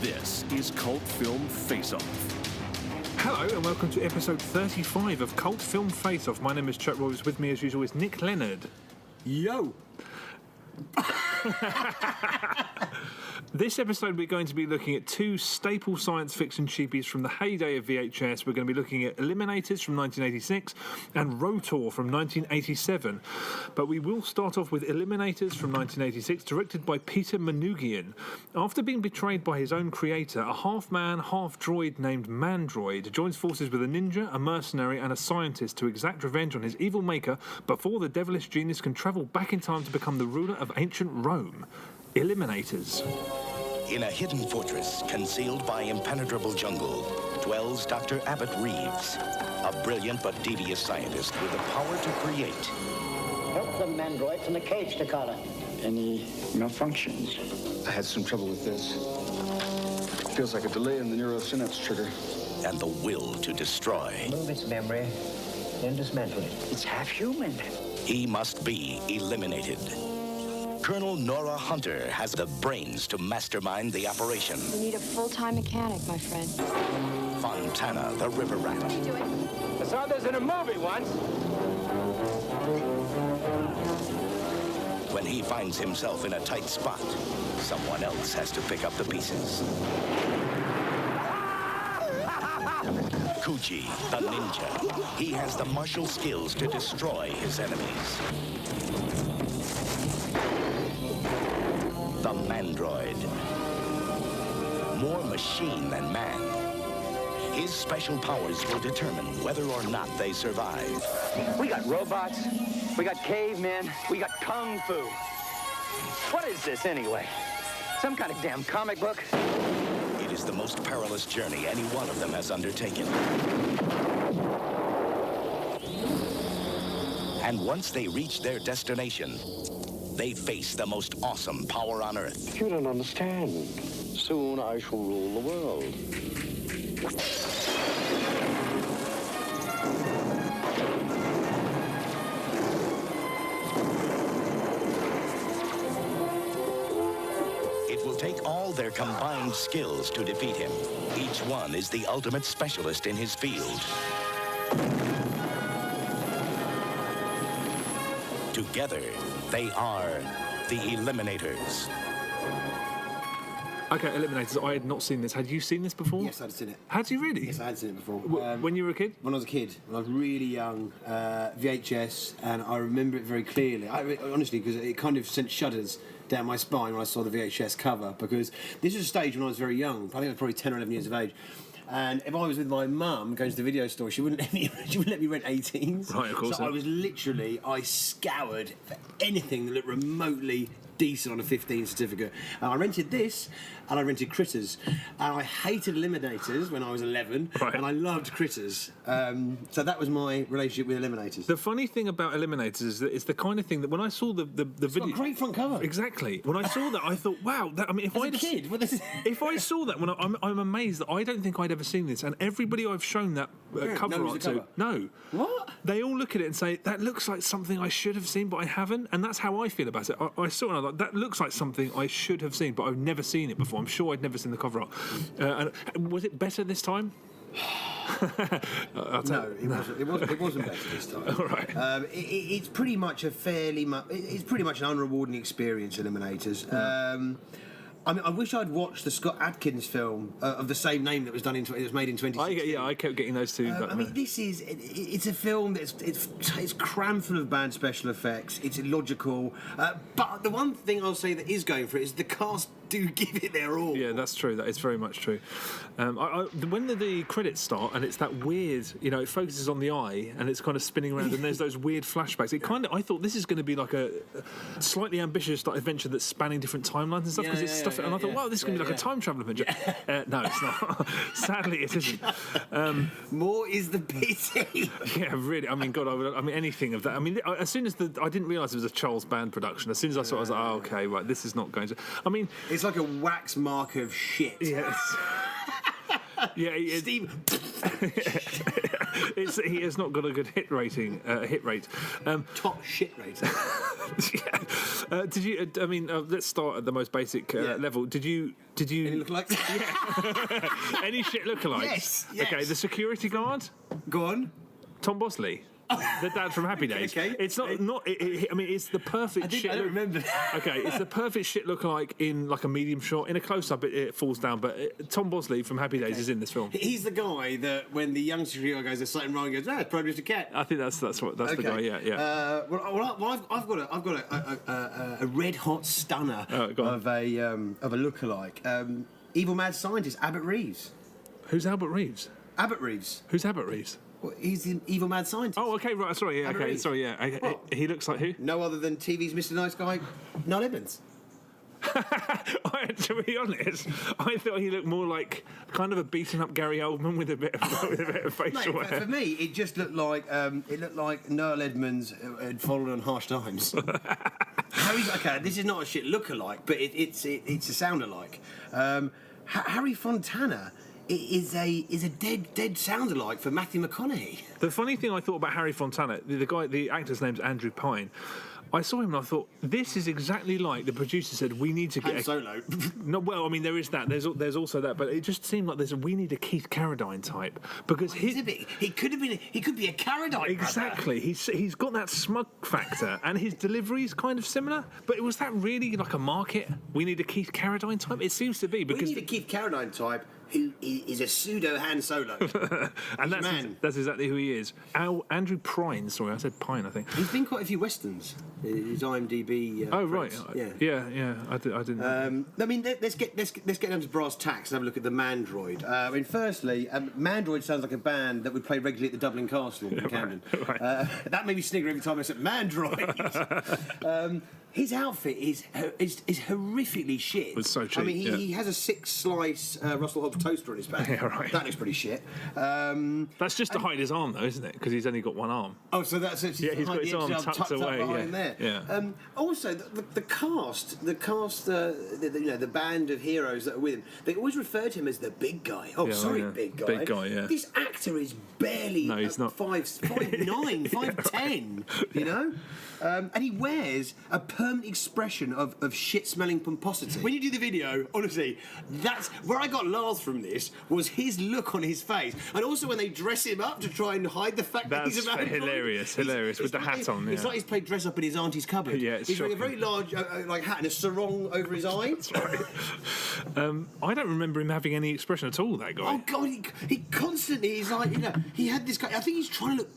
This is Cult Film Face-Off. Hello and welcome to episode 35 of Cult Film Face-Off. My name is Chuck Roberts. With me as usual is Nick Leonard. Yo! This episode we're going to be looking at two staple science fiction cheapies from the heyday of VHS. We're going to be looking at Eliminators from 1986 and R.O.T.O.R from 1987. But we will start off with Eliminators from 1986, directed by Peter Manoogian. After being betrayed by his own creator, a half-man, half-droid named Mandroid joins forces with a ninja, a mercenary and a scientist to exact revenge on his evil maker before the devilish genius can travel back in time to become the ruler of ancient Rome. Eliminators. In a hidden fortress concealed by impenetrable jungle dwells Dr. Abbott Reeves, a brilliant but devious scientist with the power to create. Help the mandroid from the cage to Cullen. Any malfunctions? I had some trouble with this. Feels like a delay in the neurosynapse trigger. And the will to destroy. Move its memory, then dismantle it. It's half human. He must be eliminated. Colonel Nora Hunter has the brains to mastermind the operation. You need a full-time mechanic, my friend. Fontana, the river rat. What are you doing? I saw this in a movie once. When he finds himself in a tight spot, someone else has to pick up the pieces. Kuji, the ninja. He has the martial skills to destroy his enemies. The Mandroid. More machine than man. His special powers will determine whether or not they survive. We got robots, we got cavemen, we got kung fu. What is this anyway? Some kind of damn comic book? It is the most perilous journey any one of them has undertaken. And once they reach their destination, they face the most awesome power on Earth. You don't understand. Soon I shall rule the world. It will take all their combined skills to defeat him. Each one is the ultimate specialist in his field. Together, they are the Eliminators. Okay, Eliminators. I had not seen this. Had you seen this before? Yes, I'd seen it. Had you really? Yes, I had seen it before. When you were a kid? When I was a kid, when I was really young, VHS, and I remember it very clearly. Honestly, because it kind of sent shudders down my spine when I saw the VHS cover, because this was a stage when I was very young. I think I was probably 10 or 11 years of age. And if I was with my mum going to the video store, she wouldn't let me rent 18s. Right, of course. So I scoured for anything that looked remotely decent on a 15 certificate. And I rented this, and I rented Critters. And I hated Eliminators when I was 11, right. And I loved Critters. So that was my relationship with Eliminators. The funny thing about Eliminators is that it's the kind of thing that when I saw the It's video... got a great front cover. Exactly. When I saw that, I thought, wow, if I saw that, I'm amazed that I don't think I'd ever seen this. And everybody I've shown that cover knows art the to... cover. No. What? They all look at it and say, that looks like something I should have seen, but I haven't. And that's how I feel about it. I saw it and I was like, that looks like something I should have seen, but I've never seen it before. I'm sure I'd never seen the cover art. And was it better this time? No, it wasn't better this time. All right. It's pretty much it's pretty much an unrewarding experience, Eliminators. I mean, I wish I'd watched the Scott Adkins film of the same name that was done it was made in 2016. I kept getting those two. I mean, it's a film that's it's crammed full of bad special effects. It's illogical, but the one thing I'll say that is going for it is the cast do give it their all. Yeah, that's true. That is very much true. When the credits start and it's that weird, it focuses on the eye and it's kind of spinning around and there's those weird flashbacks. I thought this is going to be like a slightly ambitious adventure that's spanning different timelines and stuff because it's stuff. And I thought, wow, this is going to be like a time travel adventure. No, it's not. Sadly, it isn't. More is the pity. Yeah, really. I mean, God, anything of that. I mean, as soon as I didn't realise it was a Charles Band production. As soon as I saw it, I was like, oh, okay, right, this is not going to. I mean, it's like a wax mark of shit. Yes. Yeah, Steve. He has not got a good hit rate. Top shit rating. Did you? I mean, let's start at the most basic level. Did you? Any look like? Any shit lookalikes? Yes. Okay, the security guard, Go on. Tom Bosley. The dad from Happy Days. Okay. It's not. I mean, it's the perfect shit. I don't remember. Okay, it's the perfect shit lookalike in like a medium shot. In a close-up, it falls down. But Tom Bosley from Happy Days is in this film. He's the guy that when the young security guy goes, there's something wrong. He goes, it's probably just a cat. I think that's the guy. Yeah. I've got a red hot stunner of a lookalike. Evil mad scientist Abbott Reeves. Who's Albert Reeves? Abbott Reeves. Who's Albert Reeves? Well, he's the evil mad scientist. Oh, okay, right. Sorry, yeah, Abbott okay, Reeves. sorry, yeah. What? He looks like who? No other than TV's Mr. Nice Guy, Noel Edmonds. To be honest, I thought he looked more like kind of a beaten up Gary Oldman with a bit of facial Mate, hair. for me, it just looked like Noel Edmonds had fallen on harsh times. Okay, this is not a shit look-alike, but it's a sound-alike. Harry Fontana is a dead sound-alike for Matthew McConaughey. The funny thing I thought about Harry Fontana, the actor's name's Andrew Pine. I saw him and I thought, this is exactly like the producer said, we need to get Han Solo. No, well, I mean, there is that. There's also that, but it just seemed like we need a Keith Carradine type because He could be a Carradine. Exactly. He's got that smug factor, and his delivery is kind of similar. But was that really like a market? We need a Keith Carradine type. It seems to be because We need a Keith Carradine type who is a pseudo Han Solo. and that's exactly who he is. Andrew Prine. Sorry, I said Pine. I think He's been quite a few westerns. His IMDb. oh right. Yeah. I didn't. I mean, let's get down to brass tacks and have a look at the Mandroid. I mean, firstly, Mandroid sounds like a band that would play regularly at the Dublin Castle in Camden. Right. That made me snigger every time I said Mandroid. His outfit is horrifically shit. It's so cheap. I mean, he has a 6-slice Russell Hobbs toaster on his back. Yeah, right. That looks pretty shit. That's just to hide his arm, though, isn't it? Because he's only got one arm. Oh, so that's he's got his arm tucked away. Behind there. Yeah. Also, the cast, the band of heroes that are with him, they always refer to him as the big guy. Oh, Yeah, sorry, yeah. big guy. Big guy, yeah. This actor is barely No, he's not. 5'9", 5'10", you know? And he wears a permanent expression of shit-smelling pomposity. When you do the video, honestly, that's where I got laughs from this, was his look on his face. And also when they dress him up to try and hide the fact that he's a man. Hilarious, with the hat on. It's Yeah. like he's played dress up in his auntie's cupboard. Yeah, it's he's wearing a shocking. very large hat and a sarong over his eye. That's right. I don't remember him having any expression at all. That guy. Oh God, he constantly is like, he had this guy. I think he's trying to look.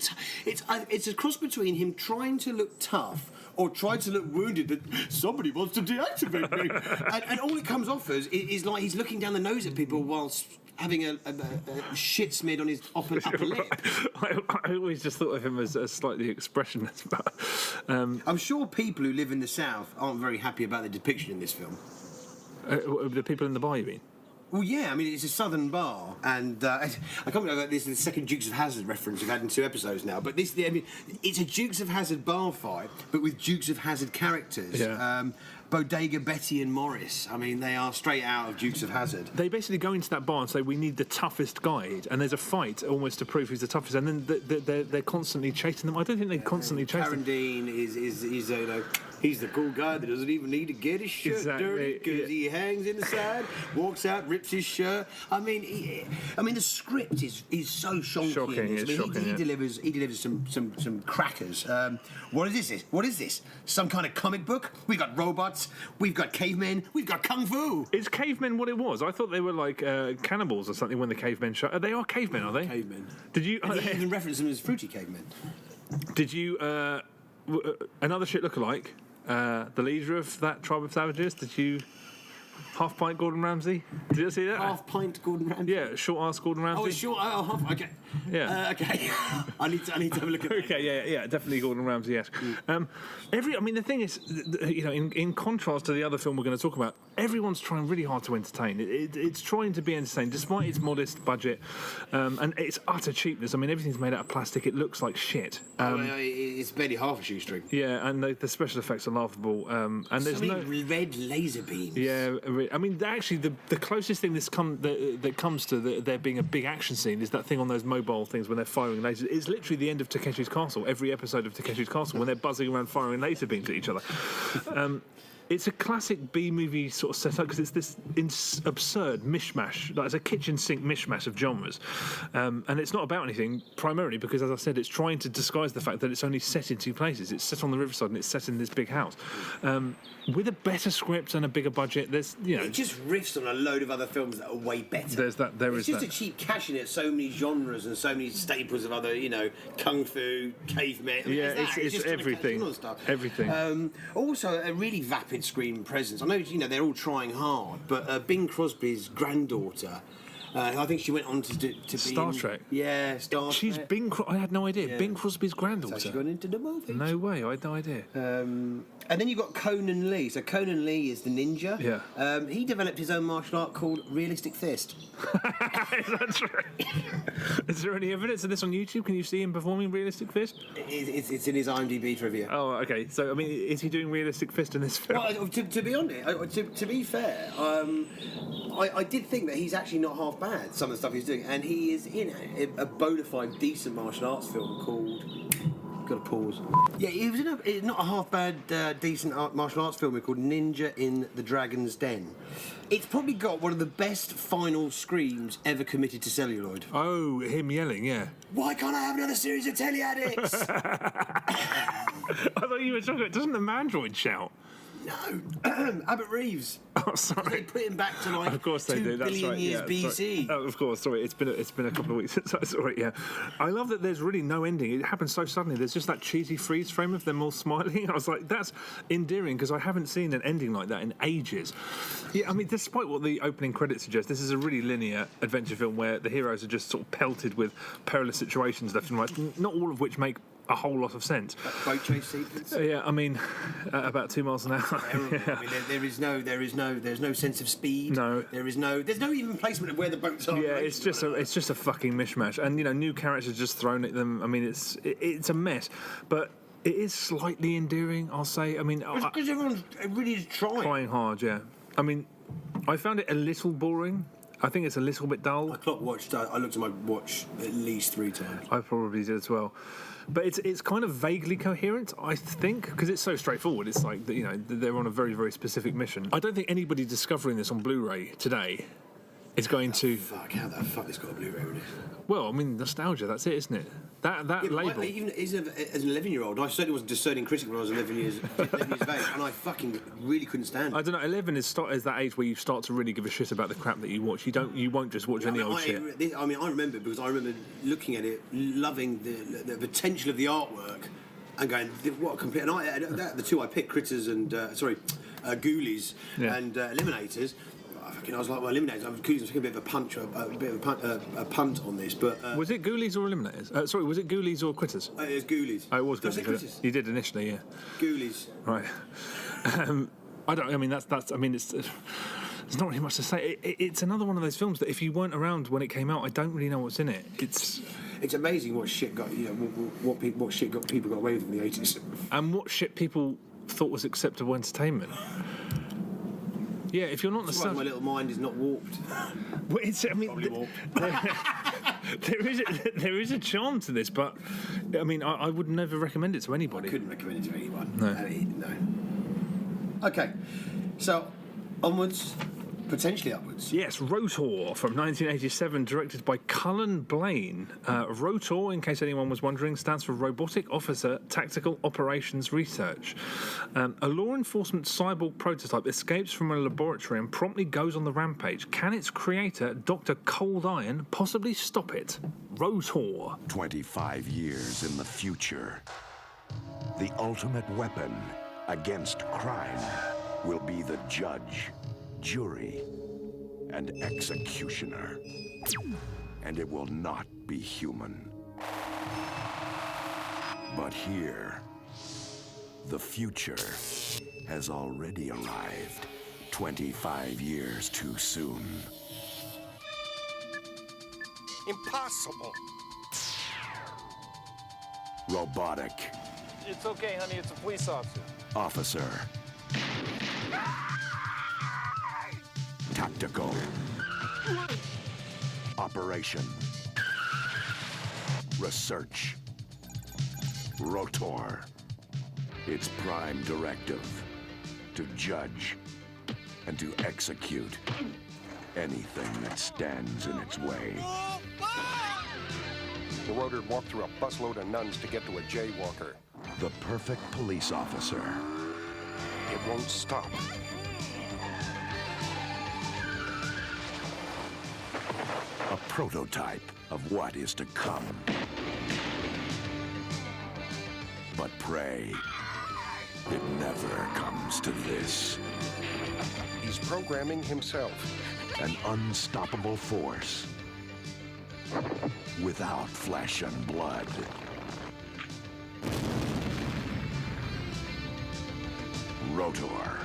It's a cross between him trying to look tough or trying to look wounded that somebody wants to deactivate me, and all it comes off as is like he's looking down the nose at people whilst having a shit smeared on his upper lip. I always just thought of him as slightly expressionless, but I'm sure people who live in the South aren't very happy about the depiction in this film. the people in the bar, you mean? Well, yeah, I mean, it's a southern bar, and I can't believe that this is the second Dukes of Hazzard reference we've had in 2 episodes now, but it's a Dukes of Hazzard bar fight, but with Dukes of Hazzard characters. Yeah. Bodega Betty and Morris, I mean, they are straight out of Dukes of Hazzard. They basically go into that bar and say, we need the toughest guide, and there's a fight almost to prove who's the toughest, and then they're constantly chasing them. I don't think they constantly chase them. Tarandine he's the cool guy that doesn't even need to get his shirt dirty because he hangs in the side, walks out, rips his shirt. I mean, the script is so shonky. Shocking, it's shocking, he delivers some crackers. What is this? What is this? Some kind of comic book? We've got robots, we've got cavemen, we've got kung fu. Is cavemen what it was? I thought they were like cannibals or something when the cavemen shot. They are cavemen, are they? Cavemen. Did you? And they even reference them as fruity cavemen. Did you? Another shit lookalike. The leader of that tribe of savages. Did you? Half pint Gordon Ramsay. Did you see that? Half pint Gordon Ramsay. Yeah, short ass Gordon Ramsay. Oh, short. Oh, half. Okay. Yeah. Okay. I need to have a look at that. Okay, yeah, definitely Gordon Ramsay. Yes. The thing is, in contrast to the other film we're going to talk about, everyone's trying really hard to entertain. It's trying to be entertaining despite its modest budget and its utter cheapness. I mean, everything's made out of plastic. It looks like shit. It's barely half a shoestring. Yeah, and the special effects are laughable. And there's no red laser beams. Yeah, I mean, actually, the closest thing that comes to there being a big action scene is that thing on those mobile things when they're firing lasers. It's literally the end of Takeshi's Castle, every episode of Takeshi's Castle, when they're buzzing around firing laser beams at each other. It's a classic B-movie sort of setup because it's this absurd mishmash, like it's a kitchen sink mishmash of genres. And it's not about anything, primarily because, as I said, it's trying to disguise the fact that it's only set in two places. It's set on the riverside and it's set in this big house. With a better script and a bigger budget, there's, you know... It just riffs on a load of other films that are way better. There is just a cheap cash in it, so many genres and so many staples of other, kung fu, cavemen. I mean, it's just everything. Everything. Also, a really vapid screen presence. I know, they're all trying hard, but Bing Crosby's granddaughter... I think she went on to be Star Trek. Yeah, Star Trek. She's Bing. I had no idea. Yeah. Bing Crosby's granddaughter. So she got into the movie. No way. I had no idea. And then you've got Conan Lee. So Conan Lee is the ninja. Yeah. He developed his own martial art called Realistic Fist. That's right. Is there any evidence of this on YouTube? Can you see him performing Realistic Fist? It's in his IMDb trivia. Oh, okay. So, I mean, is he doing Realistic Fist in this film? Well, to be honest, to be fair, I did think that he's actually not half bad, some of the stuff he's doing, and he is in a bona fide decent martial arts film called... Got to pause. Yeah, he was in not a half bad decent martial arts film called Ninja in the Dragon's Den. It's probably got one of the best final screams ever committed to celluloid. Oh, him yelling, yeah. Why can't I have another series of Telly Addicts? I thought you were talking about... Doesn't the Mandroid shout? No, Abbott Reeves. Oh, sorry. They put him back to like of course they 2 do. That's billion right. years Yeah, BC. Oh, of course. Sorry, it's been a couple of weeks since I saw it. Yeah, I love that there's really no ending. It happens so suddenly. There's just that cheesy freeze frame of them all smiling. I was like, that's endearing because I haven't seen an ending like that in ages. Yeah, I mean, despite what the opening credits suggest, this is a really linear adventure film where the heroes are just sort of pelted with perilous situations left and right. Not all of which make a whole lot of sense. That boat chase sequence. Yeah, I mean, about 2 miles an hour. Yeah. I mean, there's no sense of speed. No, there's no even placement of where the boats are. Yeah, it's just a fucking mishmash, and new characters just thrown at them. I mean, it's a mess, but it is slightly endearing, I'll say. I mean, because everyone's really is trying hard. Yeah, I mean, I found it a little boring. I think it's a little bit dull. I looked at my watch at least 3 times. I probably did as well. But it's kind of vaguely coherent, I think, because it's so straightforward. It's like, they're on a very, very specific mission. I don't think anybody discovering this on Blu-ray today is going to... How the fuck this got a Blu-ray release? Well, I mean, nostalgia, that's it, isn't it? That label... Even as an 11-year-old, I certainly was a discerning critic when I was 11 years of age, and I fucking really couldn't stand it. I don't know, 11 is that age where you start to really give a shit about the crap that you watch. You won't just watch any old shit. I remember because I remember looking at it, loving the potential of the artwork, and going, what a complete... And the two I picked, Critters and... Ghoulies and Eliminators... I was like, well, Eliminators. I was taking a bit of a punt on this, but was it Ghoulies or Eliminators? Sorry, was it Ghoulies or Critters? It was Ghoulies. Oh, it was Ghoulies. Critters. You did initially, yeah. Ghoulies. Right. I mean, that's. I mean, it's. There's not really much to say. It's another one of those films that if you weren't around when it came out, I don't really know what's in it. It's amazing what shit got what shit people got away with in the 80s, and what shit people thought was acceptable entertainment. Yeah, if you're not that's why my little mind is not warped. Well, probably warped. There is a charm to this, but I mean, I would never recommend it to anybody. I couldn't recommend it to anyone. No. Okay, so onwards. Potentially upwards. Yes, R.O.T.O.R from 1987, directed by Cullen, Blaine. R.O.T.O.R, in case anyone was wondering, stands for Robotic Officer Tactical Operations Research. A law enforcement cyborg prototype escapes from a laboratory and promptly goes on the rampage. Can its creator, Dr. Cold Iron, possibly stop it? R.O.T.O.R. 25 years in the future. The ultimate weapon against crime will be the judge, jury, and executioner. And it will not be human. But here, the future has already arrived 25 years too soon. Impossible. Robotic. It's okay, honey. It's a police officer. Officer. Tactical. Operation. Research. R.O.T.O.R. Its prime directive: to judge and to execute anything that stands in its way. The rotor walked through a busload of nuns to get to a jaywalker. The perfect police officer. It won't stop. A prototype of what is to come. But pray, it never comes to this. He's programming himself. An unstoppable force. Without flesh and blood. R.O.T.O.R.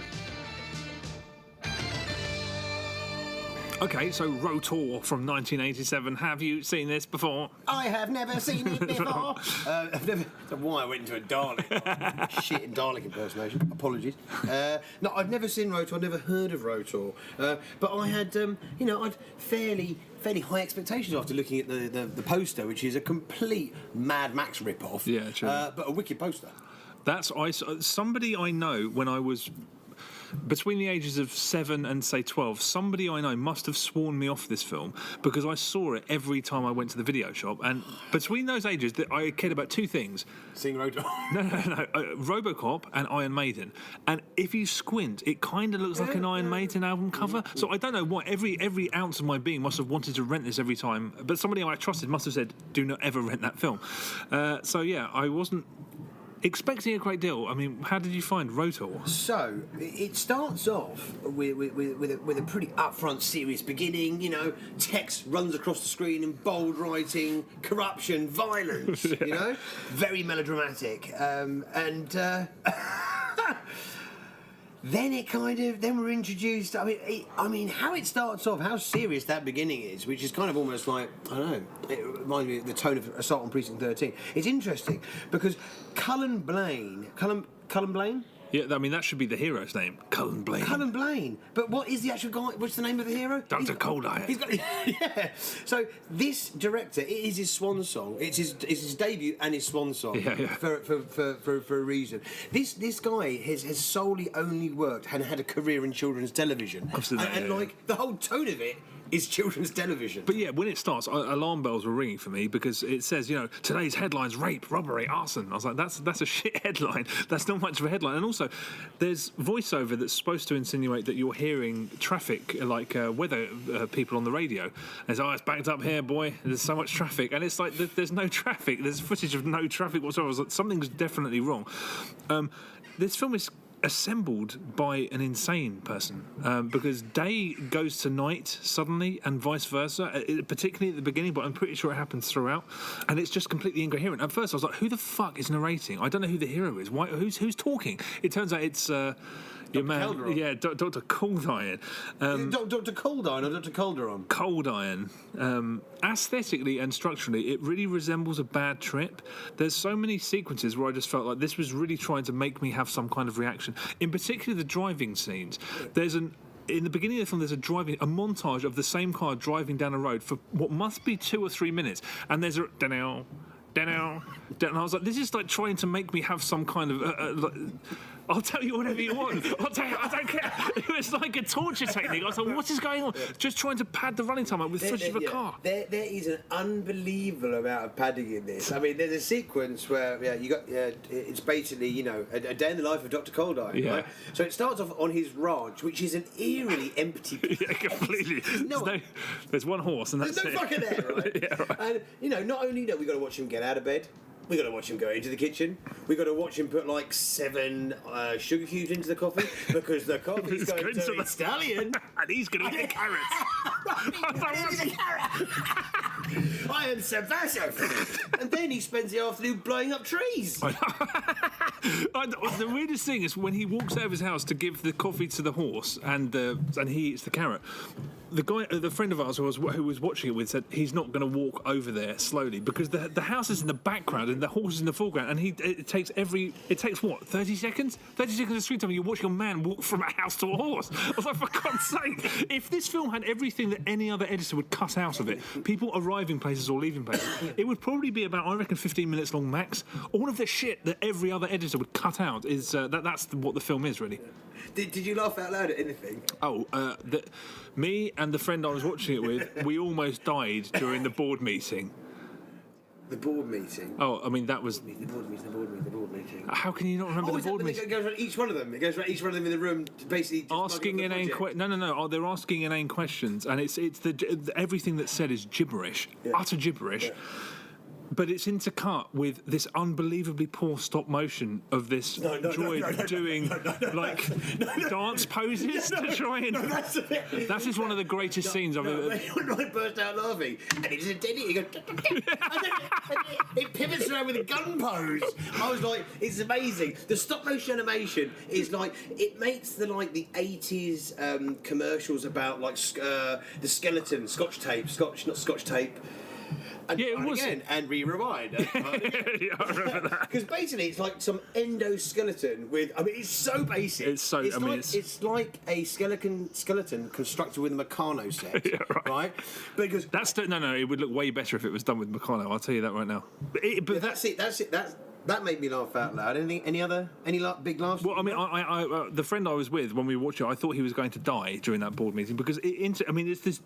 Okay, so R.O.T.O.R from 1987. Have you seen this before? I have never seen it before. I've never. That's why I went into a Dalek. Shit, Dalek impersonation. Apologies. No, I've never seen R.O.T.O.R. I've never heard of R.O.T.O.R. But I had, I'd fairly high expectations after looking at the poster, which is a complete Mad Max rip-off. Yeah, true. But a wicked poster. Somebody I know when I was between the ages of 7 and say 12, somebody I know must have sworn me off this film because I saw it every time I went to the video shop. And between those ages, I cared about two things: seeing R.O.T.O.R. No, Robocop and Iron Maiden. And if you squint, it kind of looks like an Iron Maiden album cover. So I don't know why every ounce of my being must have wanted to rent this every time. But somebody I trusted must have said, "Do not ever rent that film." So yeah, I wasn't expecting a great deal. I mean, how did you find R.O.T.O.R? So it starts off with a pretty upfront, serious beginning. Text runs across the screen in bold writing, corruption, violence. Very melodramatic, Then then we're introduced. I mean, how it starts off, how serious that beginning is, which is kind of almost like, I don't know, it reminds me of the tone of Assault on Precinct 13. It's interesting because Cullen Blaine. Yeah, I mean, that should be the hero's name, Cullen Blaine. Cullen Blaine. But what is the actual guy? What's the name of the hero? Dr. Cold Iron. Yeah. So this director, it is his swan song. It's his debut and his swan song. Yeah. For a reason. This guy has solely only worked and had a career in children's television. Absolutely. The whole tone of it is children's television. But yeah, when it starts, alarm bells were ringing for me because it says, today's headlines: rape, robbery, arson. I was like, that's a shit headline. That's not much of a headline. And also, there's voiceover that's supposed to insinuate that you're hearing traffic, like weather people on the radio. It's it's backed up here, boy. There's so much traffic, and it's like there's no traffic. There's footage of no traffic whatsoever. I was like, something's definitely wrong. This film is assembled by an insane person because day goes to night suddenly and vice versa, particularly at the beginning, but I'm pretty sure it happens throughout, and it's just completely incoherent. At first I was like, who the fuck is narrating? I don't know who the hero is. Who's talking? It turns out it's your man, Calderon. yeah, Dr. Cold Iron. Dr. Cold Iron or Dr. Calderon? Cold Iron. Aesthetically and structurally, it really resembles a bad trip. There's so many sequences where I just felt like this was really trying to make me have some kind of reaction. In particular, the driving scenes. In the beginning of the film, there's a montage of the same car driving down a road for what must be 2 or 3 minutes, and there's a and I was like, this is like trying to make me have some kind of I'll tell you whatever you want. I don't care. It was like a torture technique. I was like, what is going on? Just trying to pad the running time up with footage of a car. There is an unbelievable amount of padding in this. I mean, there's a sequence where it's basically a day in the life of Dr. Cold Iron. Yeah. Right? So it starts off on his ranch, which is an eerily empty place. Yeah, completely. There's one horse, and that's There's no fucker there, right? Yeah, right. And not only that, we got to watch him get out of bed. We got to watch him go into the kitchen. We got to watch him put like 7 sugar cubes into the coffee because the coffee's going to the stallion, and he's going to eat the carrots. I am subversive. And then he spends the afternoon blowing up trees. The weirdest thing is when he walks out of his house to give the coffee to the horse, and he eats the carrot. The friend of ours who was watching it with said he's not going to walk over there slowly because the house is in the background and the horse is in the foreground, and it takes what, 30 seconds? 30 seconds of screen time, and you watch your man walk from a house to a horse. I was like, for God's sake, if this film had everything that any other editor would cut out of it, people arriving places or leaving places, it would probably be about, I reckon, 15 minutes long max. All of the shit that every other editor would cut out is that's what the film is, really. Did you laugh out loud at anything? Oh, me and the friend I was watching it with, we almost died during the board meeting. The board meeting? Oh, I mean, that was... The board meeting. How can you not remember the board meeting? It goes around each one of them. It goes around each one of them in the room, basically... Asking inane questions. No. Oh, they're asking inane questions, and it's everything that's said is gibberish, utter gibberish. Yeah. But it's intercut with this unbelievably poor stop motion of this droid doing dance poses to try and. No, that is one of the greatest scenes I've ever. When I burst out laughing, and it's a dead. He goes, and it pivots around with a gun pose. I was like, it's amazing. The stop motion animation is like it makes the 80s commercials about the skeleton, Scotch tape. And it was. Again, and rewind. Yeah, I remember that. Because basically, it's like some endoskeleton with. I mean, it's so basic. It's like a skeleton constructed with a Meccano set, yeah, right? Because no. It would look way better if it was done with Meccano. I'll tell you that right now. But that's it. That made me laugh out loud. Any big laughs? Well, I mean, I the friend I was with when we were watching, I thought he was going to die during that board meeting because it's this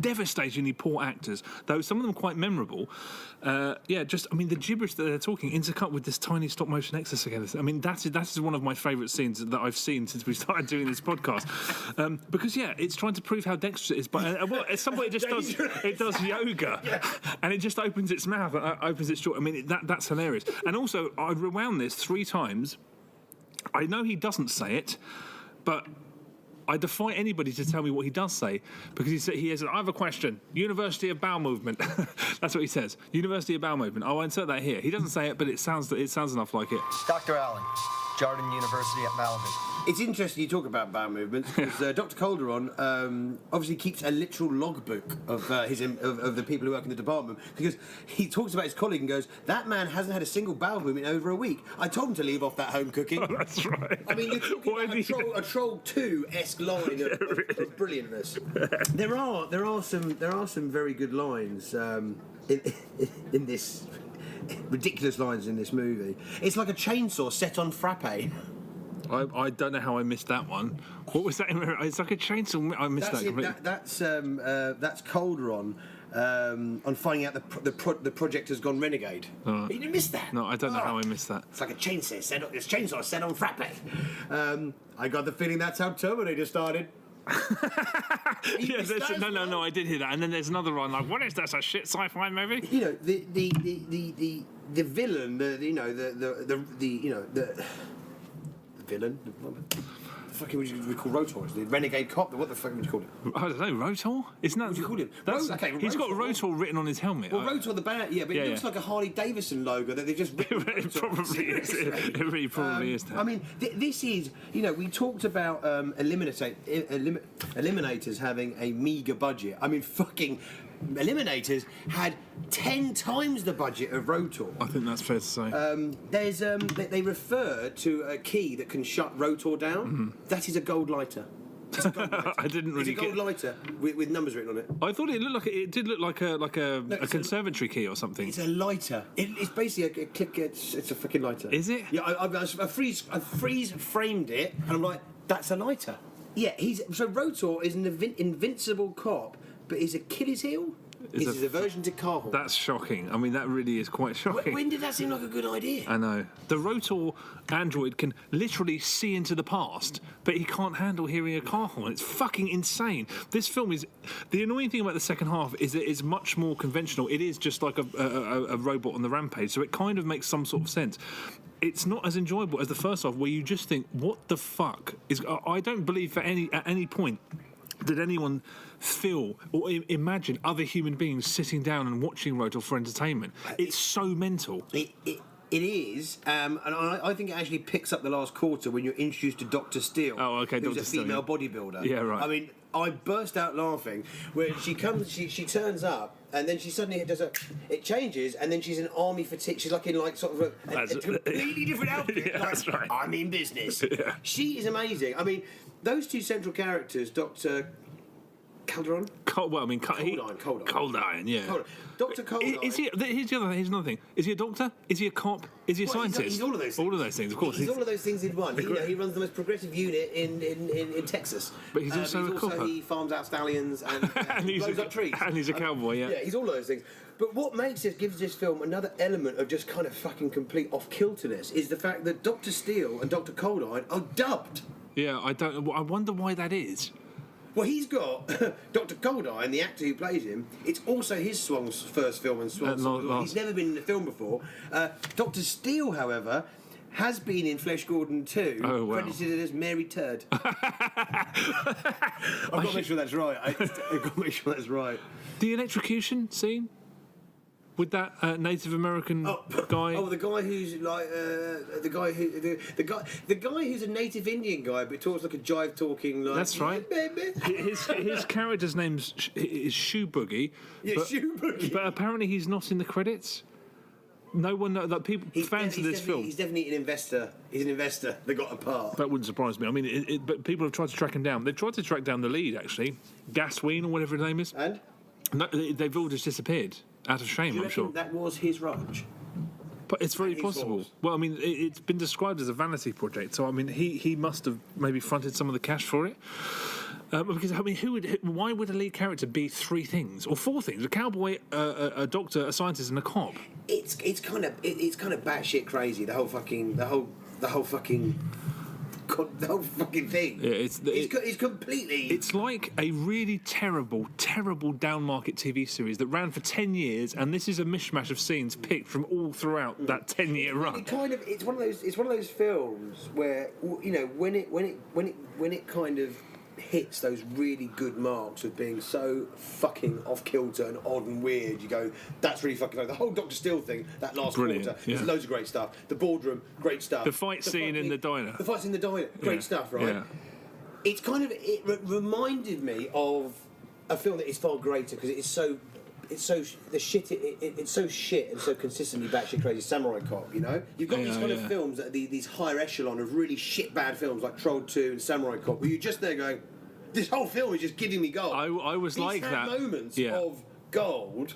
devastatingly poor actors, though some of them quite memorable. The gibberish that they're talking intercut with this tiny stop motion exoskeleton. I mean, that is one of my favourite scenes that I've seen since we started doing this podcast. Because it's trying to prove how dexterous it is, but at some point it does yoga, and it just opens its mouth and opens its jaw. I mean, that's hilarious. And also, I rewound this 3 times. I know he doesn't say it, but I defy anybody to tell me what he does say, because he says, I have a question. University of Bowel Movement. That's what he says. University of Bowel Movement. I'll insert that here. He doesn't say it, but it sounds enough like it. Dr. Allen, Jardin University at Malibu. It's interesting you talk about bowel movements because Dr. Calderon obviously keeps a literal logbook of the people who work in the department, because he talks about his colleague and goes, that man hasn't had a single bowel movement in over a week. I told him to leave off that home cooking. Oh, that's right. I mean, you're talking about a Troll 2-esque line of brilliantness. There are some very good lines in this. Ridiculous lines in this movie. It's like a chainsaw set on frappe. I don't know how I missed that one. What was that? It's like a chainsaw. I missed that completely. That's Calderon on finding out the project has gone renegade. You didn't miss that? No, I don't know how I missed that. It's like a chainsaw set on frappe. I got the feeling that's how Terminator started. No, I did hear that. And then there's another one like, what is that? A shit sci-fi movie? You know, the villain, the villain. The fuck would you call R.O.T.O.R? The renegade cop? What the fuck would you call it? I don't know. R.O.T.O.R? Isn't that? What do you call him? He's got R.O.T.O.R written on his helmet. Well, R.O.T.O.R the band, but it looks like a Harley Davidson logo that they just. It probably is. It really probably is. I mean, this is. We talked about Eliminators having a meager budget. I mean, fucking. Eliminators had 10 times the budget of R.O.T.O.R. I think that's fair to say. They refer to a key that can shut R.O.T.O.R down. Mm-hmm. That is a gold lighter. I didn't really. It's a gold lighter with numbers written on it. I thought it did look like a conservatory key or something. It's a lighter. It's basically a click. It's a fucking lighter. Is it? Yeah, I freeze framed it, and I'm like, that's a lighter. Yeah, so R.O.T.O.R is an invincible cop, but he's Achilles heel. This is a version to Carl. That's shocking. I mean, that really is quite shocking. When did that seem like a good idea? I know. The R.O.T.O.R android can literally see into the past, but he can't handle hearing a car horn. It's fucking insane. This film is... The annoying thing about the second half is that it's much more conventional. It is just like a robot on the rampage, so it kind of makes some sort of sense. It's not as enjoyable as the first half, where you just think, what the fuck is... I don't believe at any point did anyone feel or imagine other human beings sitting down and watching R.O.T.O.R for entertainment. It's so mental. It is, and I think it actually picks up the last quarter when you're introduced to Dr. Steele. Oh, okay, who's Dr. a Steele, female bodybuilder. Yeah, right. I mean, I burst out laughing when she comes. She turns up, and then she suddenly does it changes, and then she's in army fatigue. She's like in like sort of a completely different outfit. Yeah, that's right. I'm in business. Yeah. She is amazing. I mean, those two central characters, Dr. Calderon. Coldine, yeah. Dr. Coldine. Here's another thing. Is he a doctor? Is he a cop? Is he a scientist? He's all of those things. All of those things, of course. He's all of those things in one. He runs the most progressive unit in Texas. But he's also a copper. He farms out stallions and blows up trees. And he's a cowboy, yeah. Yeah, he's all of those things. But what gives this film another element of just kind of fucking complete off-kilterness is the fact that Dr. Steele and Dr. Coldine are dubbed. Yeah, I wonder why that is. Well, he's got Dr. Coldine, the actor who plays him. It's also his first film and swan. He's never been in a film before. Dr. Steele, however, has been in Flesh Gordon 2, credited as Mary Turd. I've got to make sure that's right. I've got to make sure that's right. The electrocution scene? With that Native American guy. Oh, the guy who's like the guy who's a Native Indian guy, but talks like a jive talking. Like, that's right. His character's name's is Shoe Boogie. Yeah, Shoe Boogie. But apparently he's not in the credits. No one knows that people fans of this film. He's definitely an investor. He's an investor that got a part. That wouldn't surprise me. I mean, but people have tried to track him down. They've tried to track down the lead actually, Gasswein or whatever his name is. And no, they've all just disappeared. Out of shame, I'm sure. That was his ranch. But it's very possible. Well, I mean, it's been described as a vanity project, so I mean, he must have maybe fronted some of the cash for it. Because I mean, why would a lead character be three things or four things? A cowboy, a doctor, a scientist, and a cop. It's kind of batshit crazy. The whole fucking thing. Yeah, it's completely. It's like a really terrible downmarket TV series that ran for 10 years, and this is a mishmash of scenes picked from all throughout that 10-year run. It's one of those films where when it kind of hits those really good marks of being so fucking off kilter and odd and weird, you go, that's really fucking like the whole Dr. Steele thing. That last quarter, there's loads of great stuff. The boardroom, great stuff. The fight scene in the diner. The fight scene in the diner, great stuff, right? Yeah. It's kind of reminded me of a film that is far greater because it's so shit and so consistently batshit crazy. Samurai Cop, you've got these kind of films that are these higher echelon of really shit bad films like Troll 2 and Samurai Cop, where you're just there going, this whole film is just giving me gold. I was like that. Moments of gold,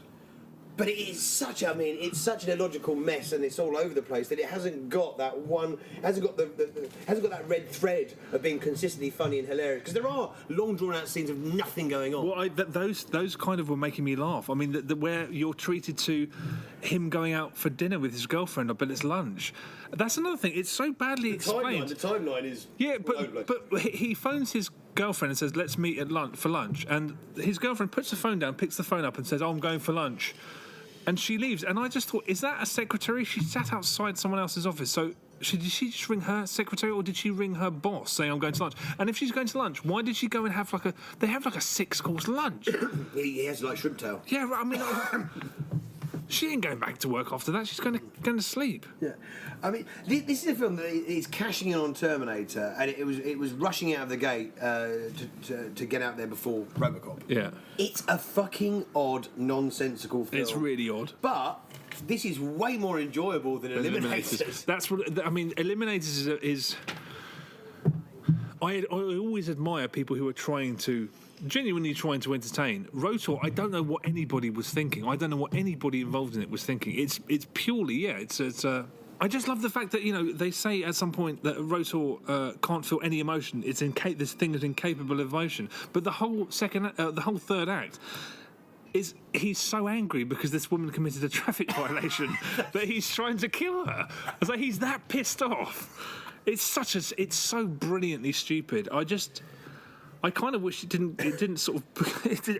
but it's such an illogical mess, and it's all over the place that it hasn't got that red thread of being consistently funny and hilarious. Because there are long drawn out scenes of nothing going on. Well, those kind of were making me laugh. I mean, where you're treated to him going out for dinner with his girlfriend, but it's lunch. That's another thing. It's so badly explained. The timeline is but he phones his girlfriend and says, let's meet at for lunch, and his girlfriend puts the phone down, picks the phone up and says, I'm going for lunch, and she leaves. And I just thought, is that a secretary? She sat outside someone else's office, so did she just ring her secretary, or did she ring her boss saying I'm going to lunch? And if she's going to lunch, why did she go and have they have a 6-course lunch? He has like shrimp tail. Yeah, I mean, she ain't going back to work after that. She's going to sleep. Yeah, I mean, this is a film that is cashing in on Terminator, and it was rushing out of the gate to get out there before Robocop. Yeah, it's a fucking odd, nonsensical film. It's really odd, but this is way more enjoyable than Eliminators. That's what I mean. Eliminators is. I always admire people who are genuinely trying to entertain. R.O.T.O.R, I don't know what anybody was thinking. I don't know what anybody involved in it was thinking. It's purely, I just love the fact that, they say at some point that R.O.T.O.R can't feel any emotion. This thing is incapable of emotion. But the whole third act is he's so angry because this woman committed a traffic violation that he's trying to kill her. It's like he's that pissed off. It's so brilliantly stupid. I kind of wish it didn't sort of.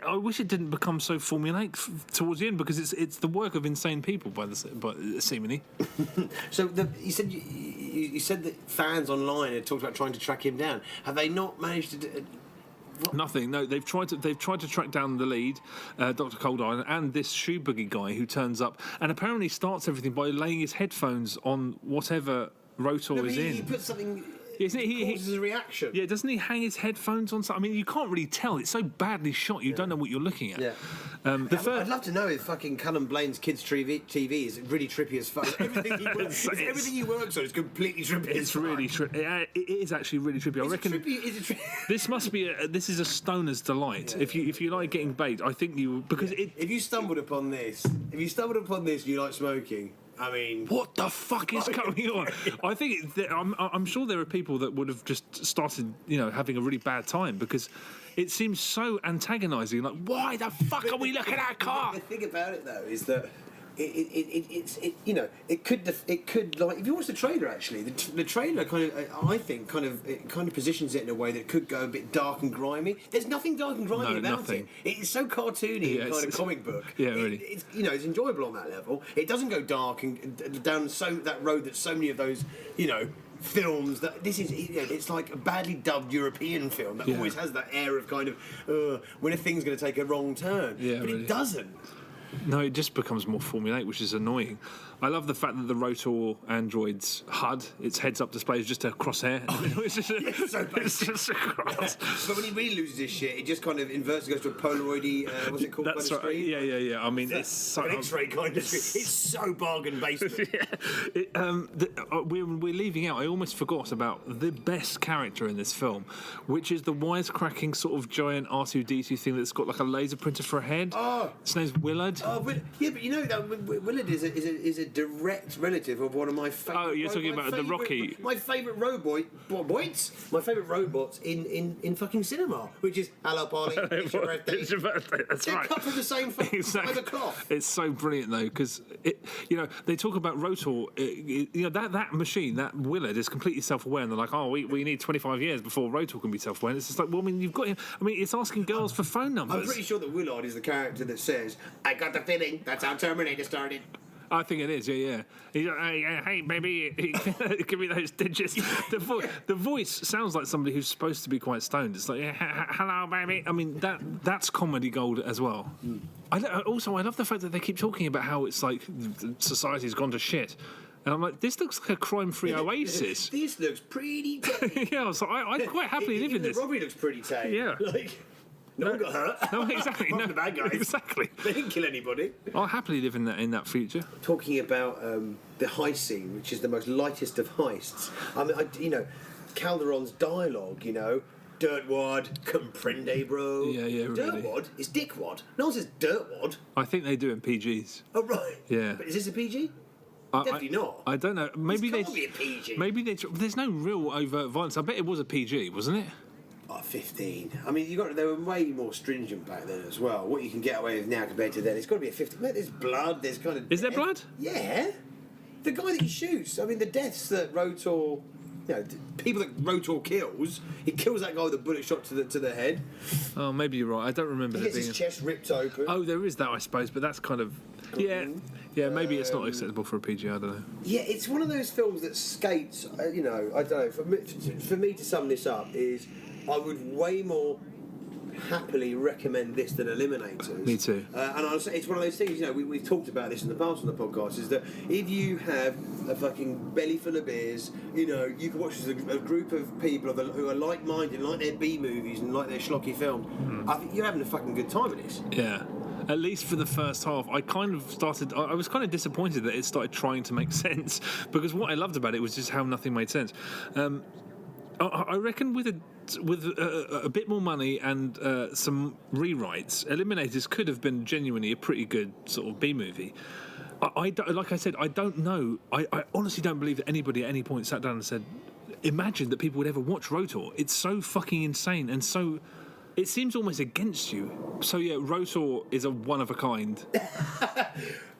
I wish it didn't become so formulaic towards the end, because it's the work of insane people seemingly. So you said that fans online had talked about trying to track him down. Have they not managed to do? Nothing. No, they've tried to track down the lead, Dr. Coldine, and this Shoe Boogie guy who turns up and apparently starts everything by laying his headphones on whatever R.O.T.O.R is in. He puts something. Isn't he causes a reaction. Yeah, doesn't he hang his headphones on? I mean, you can't really tell. It's so badly shot, you don't know what you're looking at. Yeah. I'd love to know if fucking Cullen Blaine's kids' TV is really trippy as fuck. Everything he works on is completely trippy. It's really trippy. It is actually really trippy. I reckon this must be this is a stoner's delight. Yeah. If you like getting baked, I think you because if you stumbled upon this, and you like smoking. I mean, what the fuck is going on? I think I'm sure there are people that would have just started, having a really bad time because it seems so antagonising. Like, why the fuck are we looking at a car? The thing about it though is that it could like if you watch the trailer actually the trailer kind of positions it in a way that it could go a bit dark and grimy. There's nothing dark and grimy about it. It's so cartoony and kind of comic book. Yeah, really. It's enjoyable on that level. It doesn't go dark and down that road that so many of those films that this is it's like a badly dubbed European film that always has that air of kind of when a thing's going to take a wrong turn. But really. It doesn't. No, it just becomes more formulaic, which is annoying. I love the fact that the R.O.T.O.R android's HUD, its heads-up display, is just a crosshair. It's just a cross. But when he really loses his shit, it just kind of inverts and goes to a Polaroid, what's it called? That's right. Yeah. I mean, it's so... An X-ray kind of screen. It's so bargain basement. We're leaving out, I almost forgot about the best character in this film, which is the wisecracking sort of giant R2-D2 thing that's got like a laser printer for a head. Oh. His name's Willard. Oh, yeah, but that Willard is a direct relative of one of my favourite... Oh, you're talking about the Rocky... My favourite robots in fucking cinema, which is, hello, Polly, it's your birthday. It's your birthday, that's right. They're cut from the same fucking fibre cloth. It's so brilliant, though, because, they talk about R.O.T.O.R, that machine, that Willard, is completely self-aware, and they're like, we need 25 years before R.O.T.O.R can be self-aware. And it's just like, well, I mean, you've got him... I mean, it's asking girls for phone numbers. I'm pretty sure that Willard is the character that says, I got the feeling that's how Terminator started. I think it is, yeah. He's like, hey, baby, give me those digits. The voice sounds like somebody who's supposed to be quite stoned. It's like, hello, baby. I mean, that's comedy gold as well. I love the fact that they keep talking about how it's like society's gone to shit. And I'm like, this looks like a crime-free oasis. This looks pretty tame. Yeah, I was like, I'd quite happily live in this. The robbery looks pretty tame. Yeah. No one got hurt. No, exactly. Not the bad guys. Exactly. They didn't kill anybody. I'll happily live in that future. Talking about the heist scene, which is the most lightest of heists. I mean, Calderon's dialogue, Dirtwad, comprende, bro. Yeah, really. Dirtwad is dickwad. No one says dirtwad. I think they do in PGs. Oh, right. Yeah. But is this a PG? Definitely not. I don't know. Maybe this can't be a PG. Maybe there's no real overt violence. I bet it was a PG, wasn't it? 15. I mean, they were way more stringent back then as well. What you can get away with now compared to then, it's got to be a 15. There's blood. There's kind of. Is there blood? Yeah. The guy that he shoots. I mean, the deaths that R.O.T.O.R, people that R.O.T.O.R kills. He kills that guy with a bullet shot to the head. Oh, maybe you're right. I don't remember. He gets his chest ripped open. Oh, there is that, I suppose, but that's kind of. Yeah. Maybe it's not acceptable for a PG. I don't know. Yeah, it's one of those films that skates. I don't know. For me to sum this up is. I would way more happily recommend this than Eliminators. Me too. And it's one of those things, we've talked about this in the past on the podcast, is that if you have a fucking belly full of beers, you can watch this as a group of people who are like-minded, like their B-movies and like their schlocky films. I think you're having a fucking good time with this. Yeah. At least for the first half, I was kind of disappointed that it started trying to make sense, because what I loved about it was just how nothing made sense. I reckon with a bit more money and some rewrites, Eliminators could have been genuinely a pretty good sort of B-movie. Like I said, I don't know. I honestly don't believe that anybody at any point sat down and said, imagine that people would ever watch R.O.T.O.R. It's so fucking insane and so... It seems almost against you. So, yeah, R.O.T.O.R is a one-of-a-kind.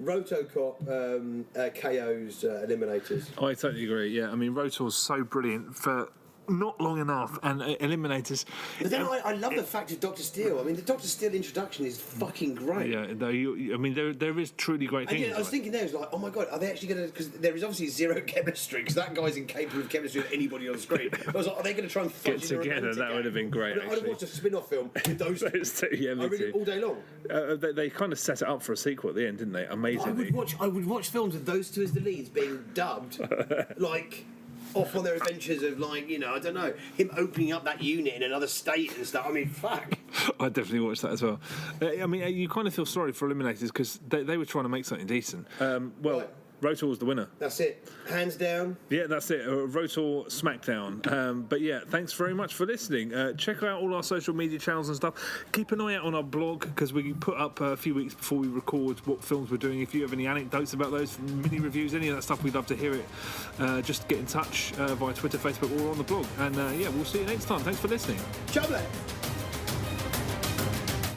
R.O.T.O. KO's Eliminators. I totally agree, yeah. I mean, R.O.T.O.R is so brilliant for... not long enough, and Eliminators. But then I love the fact of Dr. Steele. I mean, the Dr. Steele introduction is fucking great. Yeah, though I mean, there is truly great things. I was thinking there, oh my god, are they actually going to? Because there is obviously zero chemistry, because that guy's incapable of chemistry with anybody on the screen. I was like, are they going to try and get together? That would have been great. I'd have watched a spin-off film with those two. Yeah, me too. All day long. They kind of set it up for a sequel at the end, didn't they? Amazingly. I would watch films with those two as the leads being dubbed like. off on their adventures of, like, you know, I don't know, him opening up that unit in another state and stuff. I mean, fuck. I definitely watched that as well. I mean, you kind of feel sorry for Eliminators because they were trying to make something decent. Right. R.O.T.O.R was the winner. That's it. Hands down. Yeah, that's it. R.O.T.O.R Smackdown. But yeah, thanks very much for listening. Check out all our social media channels and stuff. Keep an eye out on our blog because we put up a few weeks before we record what films we're doing. If you have any anecdotes about those, mini reviews, any of that stuff, we'd love to hear it. Just get in touch via Twitter, Facebook, or on the blog. And yeah, we'll see you next time. Thanks for listening. Ciao, Blaine.